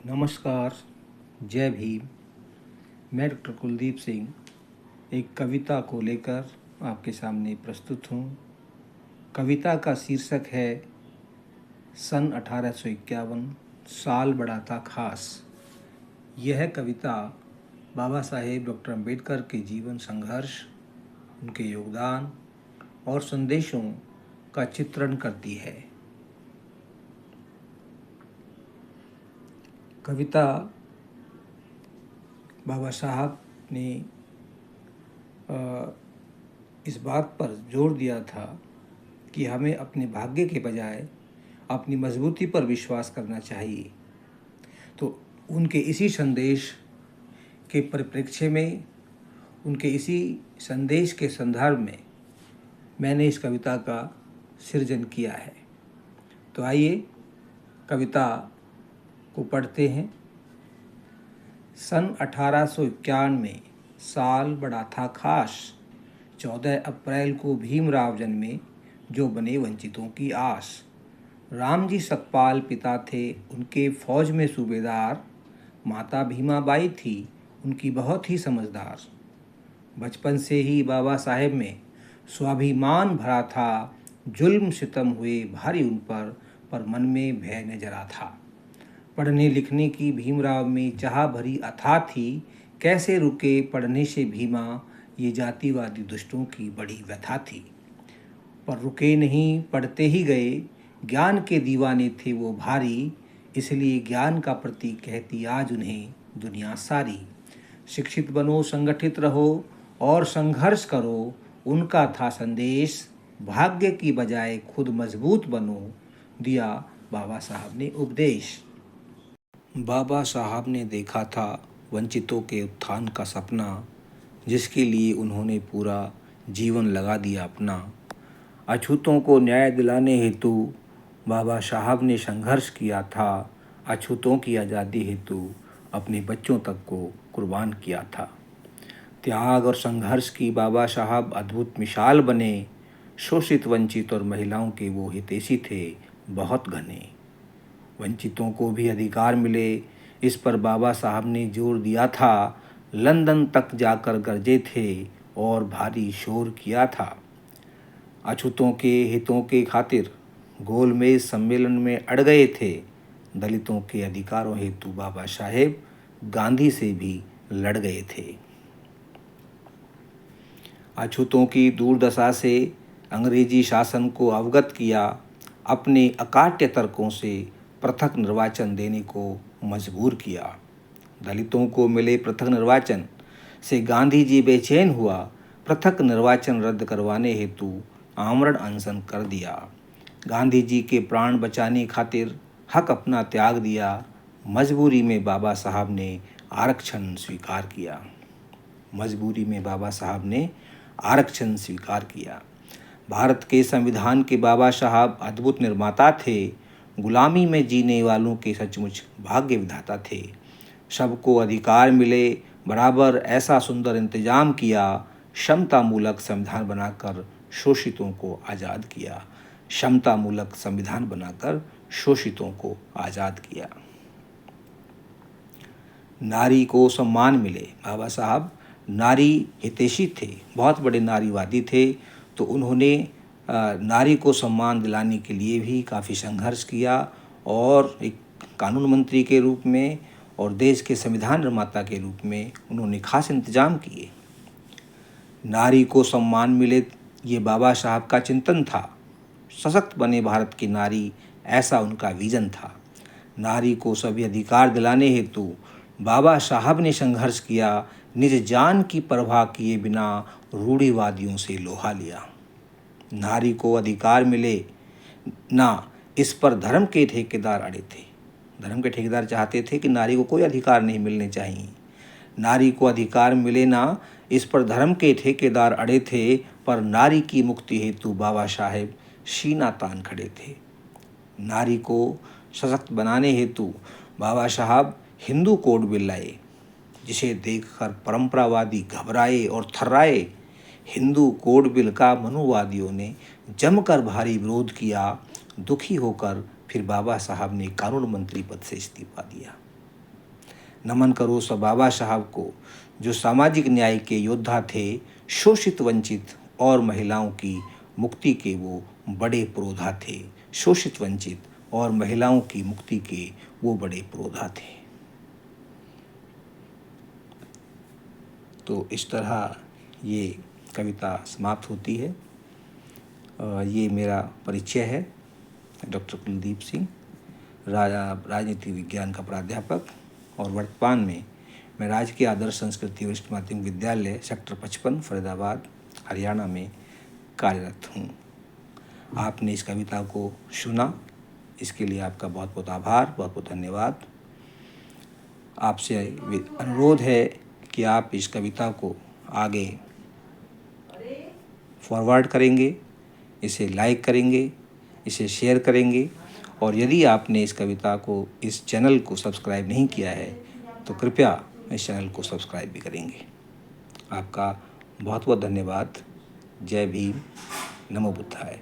नमस्कार, जय भीम। मैं डॉक्टर कुलदीप सिंह एक कविता को लेकर आपके सामने प्रस्तुत हूँ। कविता का शीर्षक है सन 1851 साल बड़ा था खास। यह कविता बाबा साहेब डॉक्टर अम्बेडकर के जीवन संघर्ष, उनके योगदान और संदेशों का चित्रण करती है। कविता बाबा साहब ने इस बात पर जोर दिया था कि हमें अपने भाग्य के बजाय अपनी मजबूती पर विश्वास करना चाहिए। तो उनके इसी संदेश के परिप्रेक्ष्य में, उनके इसी संदेश के संदर्भ में मैंने इस कविता का सृजन किया है। तो आइए कविता को पढ़ते हैं। सन 1851 में साल बड़ा था खास। 14 अप्रैल को भीमराव जन्मे, जो बने वंचितों की आस। राम जी सकपाल पिता थे, उनके फौज में सूबेदार। माता भीमाबाई थी, उनकी बहुत ही समझदार। बचपन से ही बाबा साहेब में स्वाभिमान भरा था। जुल्म सितम हुए भारी उन पर मन में भय न जरा था। पढ़ने लिखने की भीमराव में चाह भरी अथाह थी। कैसे रुके पढ़ने से भीमा, ये जातिवादी दुष्टों की बड़ी व्यथा थी। पर रुके नहीं, पढ़ते ही गए। ज्ञान के दीवाने थे वो भारी, इसलिए ज्ञान का प्रतीक कहती आज उन्हें दुनिया सारी। शिक्षित बनो, संगठित रहो और संघर्ष करो, उनका था संदेश। भाग्य की बजाय खुद मजबूत बनो, दिया बाबा साहब ने उपदेश। बाबा साहब ने देखा था वंचितों के उत्थान का सपना, जिसके लिए उन्होंने पूरा जीवन लगा दिया अपना। अछूतों को न्याय दिलाने हेतु बाबा साहब ने संघर्ष किया था। अछूतों की आज़ादी हेतु अपने बच्चों तक को कुर्बान किया था। त्याग और संघर्ष की बाबा साहब अद्भुत मिसाल बने। शोषित, वंचित और महिलाओं के वो हितैषी थे बहुत घने। वंचितों को भी अधिकार मिले, इस पर बाबा साहब ने जोर दिया था। लंदन तक जाकर गरजे थे और भारी शोर किया था। अछूतों के हितों के खातिर गोलमेज सम्मेलन में अड़ गए थे। दलितों के अधिकारों हेतु बाबा साहेब गांधी से भी लड़ गए थे। अछूतों की दुर्दशा से अंग्रेजी शासन को अवगत किया। अपने अकाट्य तर्कों से पृथक निर्वाचन देने को मजबूर किया। दलितों को मिले पृथक निर्वाचन से गांधी जी बेचैन हुआ। पृथक निर्वाचन रद्द करवाने हेतु आमरण अनशन कर दिया। गांधी जी के प्राण बचाने खातिर हक अपना त्याग दिया। मजबूरी में बाबा साहब ने आरक्षण स्वीकार किया। मजबूरी में बाबा साहब ने आरक्षण स्वीकार किया। भारत के संविधान के बाबा साहब अद्भुत निर्माता थे। गुलामी में जीने वालों के सचमुच भाग्य विधाता थे। सबको अधिकार मिले बराबर, ऐसा सुंदर इंतजाम किया। समता मूलक संविधान बनाकर शोषितों को आज़ाद किया। समता मूलक संविधान बनाकर शोषितों को आज़ाद किया। नारी को सम्मान मिले। बाबा साहब नारी हितैषी थे, बहुत बड़े नारीवादी थे। तो उन्होंने नारी को सम्मान दिलाने के लिए भी काफ़ी संघर्ष किया और एक कानून मंत्री के रूप में और देश के संविधान निर्माता के रूप में उन्होंने खास इंतजाम किए। नारी को सम्मान मिले, ये बाबा साहब का चिंतन था। सशक्त बने भारत की नारी, ऐसा उनका विजन था। नारी को सभी अधिकार दिलाने हेतु बाबा साहब ने संघर्ष किया। निज जान की परवाह किए बिना रूढ़िवादियों से लोहा लिया। नारी को अधिकार मिले ना, इस पर धर्म के ठेकेदार अड़े थे। धर्म के ठेकेदार चाहते थे कि नारी को कोई अधिकार नहीं मिलने चाहिए। नारी को अधिकार मिले ना, इस पर धर्म के ठेकेदार अड़े थे। पर नारी की मुक्ति हेतु बाबा साहेब सीना तान खड़े थे। नारी को सशक्त बनाने हेतु बाबा साहब हिंदू कोड बिल लाए, जिसे देखकर परंपरावादी घबराए और थर्राए। हिंदू कोड बिल का मनुवादियों ने जमकर भारी विरोध किया। दुखी होकर फिर बाबा साहब ने कानून मंत्री पद से इस्तीफा दिया। नमन करो सब बाबा साहब को, जो सामाजिक न्याय के योद्धा थे, शोषित वंचित और महिलाओं की मुक्ति के वो बड़े पुरोधा थे। शोषित वंचित और महिलाओं की मुक्ति के वो बड़े पुरोधा थे। तो इस तरह ये कविता समाप्त होती है। ये मेरा परिचय है। डॉक्टर कुलदीप सिंह, राजनीति विज्ञान का प्राध्यापक, और वर्तमान में मैं राजकीय आदर्श संस्कृति वरिष्ठ माध्यमिक विद्यालय सेक्टर 55 फरीदाबाद हरियाणा में कार्यरत हूँ। आपने इस कविता को सुना, इसके लिए आपका बहुत बहुत आभार, बहुत बहुत धन्यवाद। आपसे अनुरोध है कि आप इस कविता को आगे फॉरवर्ड करेंगे, इसे लाइक करेंगे, इसे शेयर करेंगे, और यदि आपने इस कविता को, इस चैनल को सब्सक्राइब नहीं किया है तो कृपया इस चैनल को सब्सक्राइब भी करेंगे। आपका बहुत बहुत धन्यवाद। जय भीम, नमो बुद्धाय।